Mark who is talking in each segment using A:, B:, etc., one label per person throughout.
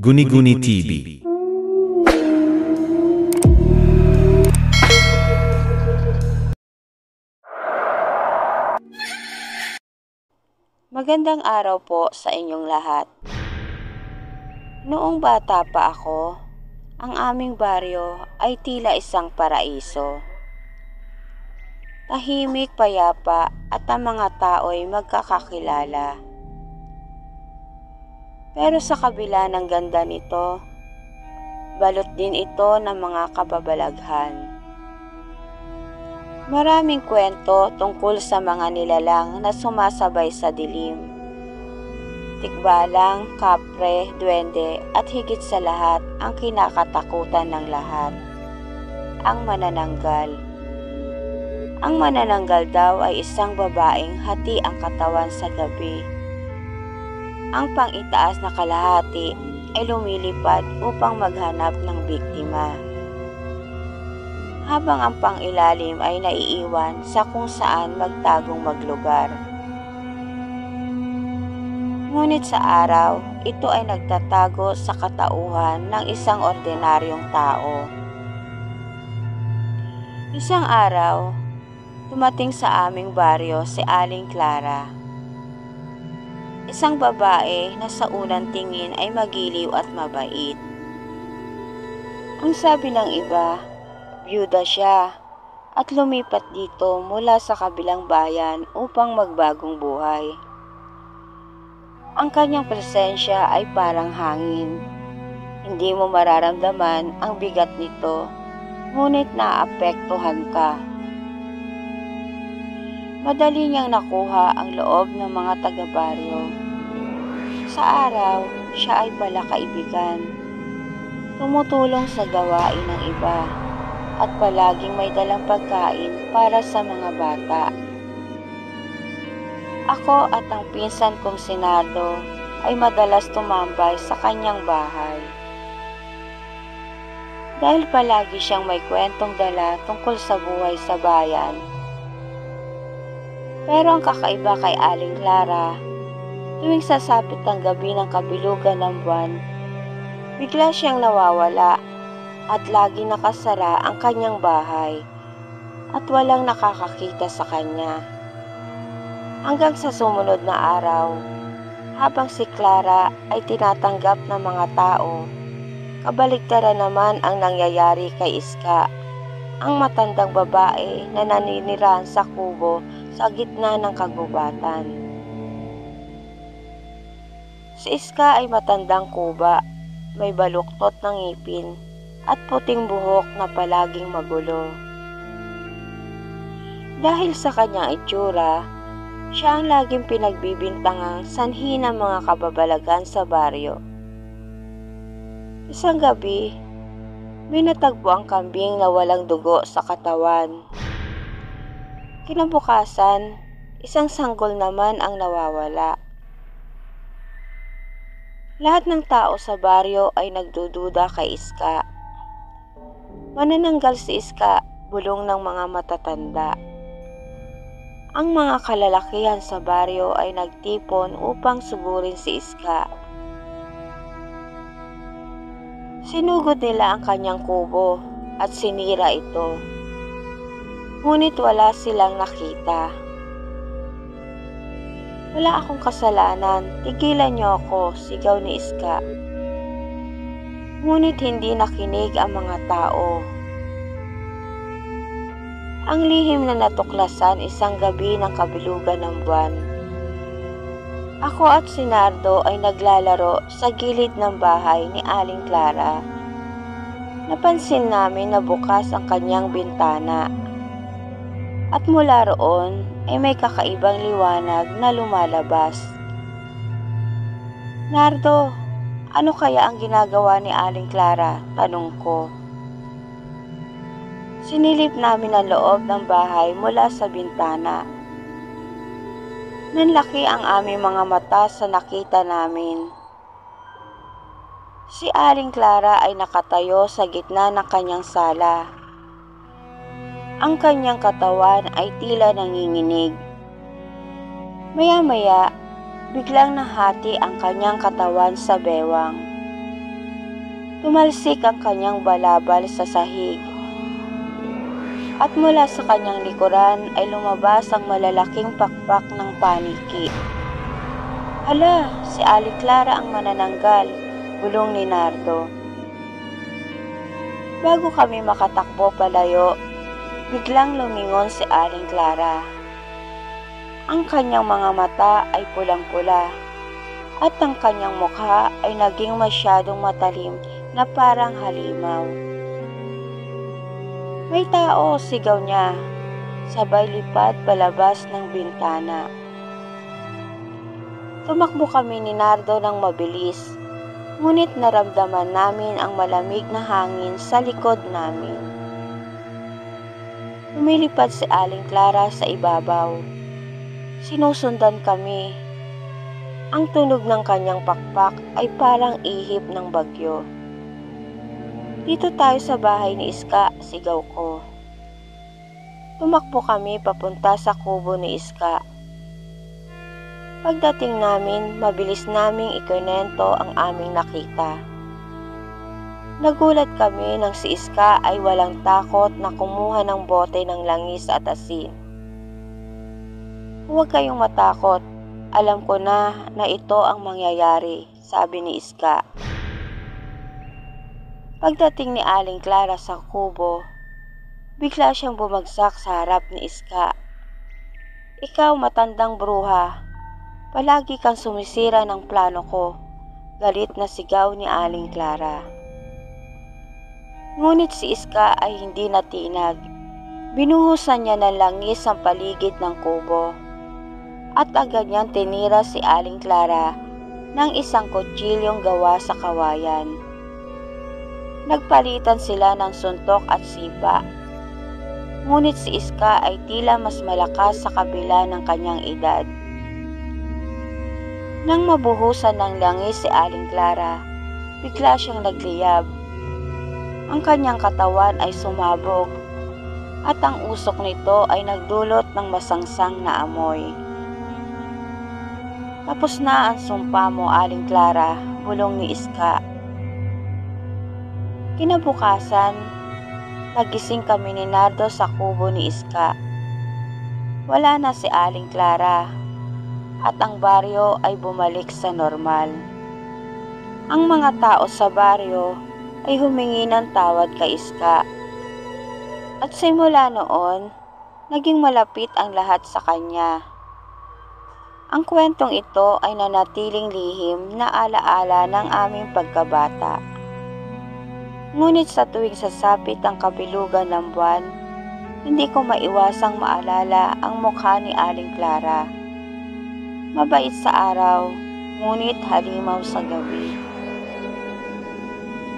A: Guni-Guni TV.
B: Magandang araw po sa inyong lahat. Noong bata pa ako, ang aming baryo ay tila isang paraiso. Tahimik, payapa at ang mga tao'y magkakakilala. Pero sa kabila ng ganda nito, balot din ito ng mga kababalaghan. Maraming kwento tungkol sa mga nilalang na sumasabay sa dilim. Tikbalang, kapre, duwende at higit sa lahat ang kinakatakutan ng lahat, ang manananggal. Ang manananggal daw ay isang babaeng hati ang katawan sa gabi. Ang pang-itaas na kalahati ay lumilipad upang maghanap ng biktima, habang ang pang-ilalim ay naiiwan sa kung saan magtagong maglugar. Ngunit sa araw, ito ay nagtatago sa katauhan ng isang ordinaryong tao. Isang araw, dumating sa aming baryo si Aling Clara. Isang babae na sa unang tingin ay magiliw at mabait. Ang sabi ng iba, byuda siya at lumipat dito mula sa kabilang bayan upang magbagong buhay. Ang kanyang presensya ay parang hangin. Hindi mo mararamdaman ang bigat nito, ngunit naapektuhan ka. Madali niyang nakuha ang loob ng mga taga-baryo. Sa araw, siya ay palakaibigan. Tumutulong sa gawain ng iba at palaging may dalang pagkain para sa mga bata. Ako at ang pinsan kong si Nardo ay madalas tumambay sa kanyang bahay. Dahil palagi siyang may kwentong dala tungkol sa buhay sa bayan. Pero ang kakaiba kay Aling Clara, tuwing sasapit ang gabi ng kabilugan ng buwan, bigla siyang nawawala at lagi nakasara ang kanyang bahay at walang nakakakita sa kanya. Hanggang sa sumunod na araw, habang si Clara ay tinatanggap ng mga tao, kabaligtaran naman ang nangyayari kay Iska, ang matandang babae na naninirahan sa kubo sa gitna ng kagubatan. Si Iska ay matandang kuba, may baluktot ng ngipin at puting buhok na palaging magulo. Dahil sa kanyang itsura, siya ang laging pinagbibintangang sanhi ng mga kababalagan sa baryo. Isang gabi, may natagpo ang kambing na walang dugo sa katawan. Kinabukasan, isang sanggol naman ang nawawala. Lahat ng tao sa baryo ay nagdududa kay Iska. Manananggal si Iska, bulong ng mga matatanda. Ang mga kalalakihan sa baryo ay nagtipon upang sugurin si Iska. Sinugod nila ang kanyang kubo at sinira ito. Ngunit wala silang nakita. Wala akong kasalanan, tigilan niyo ako, sigaw ni Iska. Ngunit hindi nakinig ang mga tao. Ang lihim na natuklasan isang gabi ng kabilugan ng buwan. Ako at si Nardo ay naglalaro sa gilid ng bahay ni Aling Clara. Napansin namin na bukas ang kanyang bintana. At mula roon ay may kakaibang liwanag na lumalabas. Nardo, ano kaya ang ginagawa ni Aling Clara? Tanong ko. Sinilip namin ang loob ng bahay mula sa bintana. Nanlaki ang aming mga mata sa nakita namin. Si Aling Clara ay nakatayo sa gitna ng kanyang sala. Ang kanyang katawan ay tila nanginginig. Maya-maya, biglang nahati ang kanyang katawan sa bewang. Tumalsik ang kanyang balabal sa sahig. At mula sa kanyang likuran ay lumabas ang malalaking pakpak ng paniki. Hala, si Aling Clara ang manananggal, bulong ni Nardo. Bago kami makatakbo palayo, biglang lumingon si Aling Clara. Ang kanyang mga mata ay pulang-pula at ang kanyang mukha ay naging masyadong matalim na parang halimaw. May tao, sigaw niya, sabay lipad palabas ng bintana. Tumakbo kami ni Nardo ng mabilis, ngunit naramdaman namin ang malamig na hangin sa likod namin. Lumilipad si Aling Clara sa ibabaw. Sinusundan kami. Ang tunog ng kanyang pakpak ay parang ihip ng bagyo. Dito tayo sa bahay ni Iska, sigaw ko. Tumakbo kami papunta sa kubo ni Iska. Pagdating namin, mabilis naming ikinento ang aming nakita. Nagulat kami nang si Iska ay walang takot na kumuha ng bote ng langis at asin. Huwag kayong matakot, alam ko na ito ang mangyayari, sabi ni Iska. Pagdating ni Aling Clara sa kubo, bigla siyang bumagsak sa harap ni Iska. Ikaw matandang bruha, palagi kang sumisira ng plano ko, galit na sigaw ni Aling Clara. Ngunit si Iska ay hindi natinag. Binuhusan niya ng langis ang paligid ng kubo at agad niyang tinira si Aling Clara ng isang kutsilyong gawa sa kawayan. Nagpalitan sila ng suntok at sipa. Ngunit si Iska ay tila mas malakas sa kabila ng kanyang edad. Nang mabuhusan ng langis si Aling Clara, bigla siyang nagliyab. Ang kanyang katawan ay sumabog at ang usok nito ay nagdulot ng masangsang na amoy. Tapos na ang sumpa mo, Aling Clara, bulong ni Iska. Kinabukasan, nagising kami ni Nardo sa kubo ni Iska. Wala na si Aling Clara at ang baryo ay bumalik sa normal. Ang mga tao sa baryo ay humingi ng tawad kay Iska. At simula noon, naging malapit ang lahat sa kanya. Ang kwentong ito ay nanatiling lihim na alaala ng aming pagkabata. Ngunit sa tuwing sasapit ang kabilugan ng buwan, hindi ko maiwasang maalala ang mukha ni Aling Clara. Mabait sa araw, ngunit halimaw sa gabi.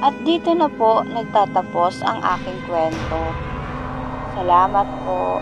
B: At dito na po nagtatapos ang aking kwento. Salamat po.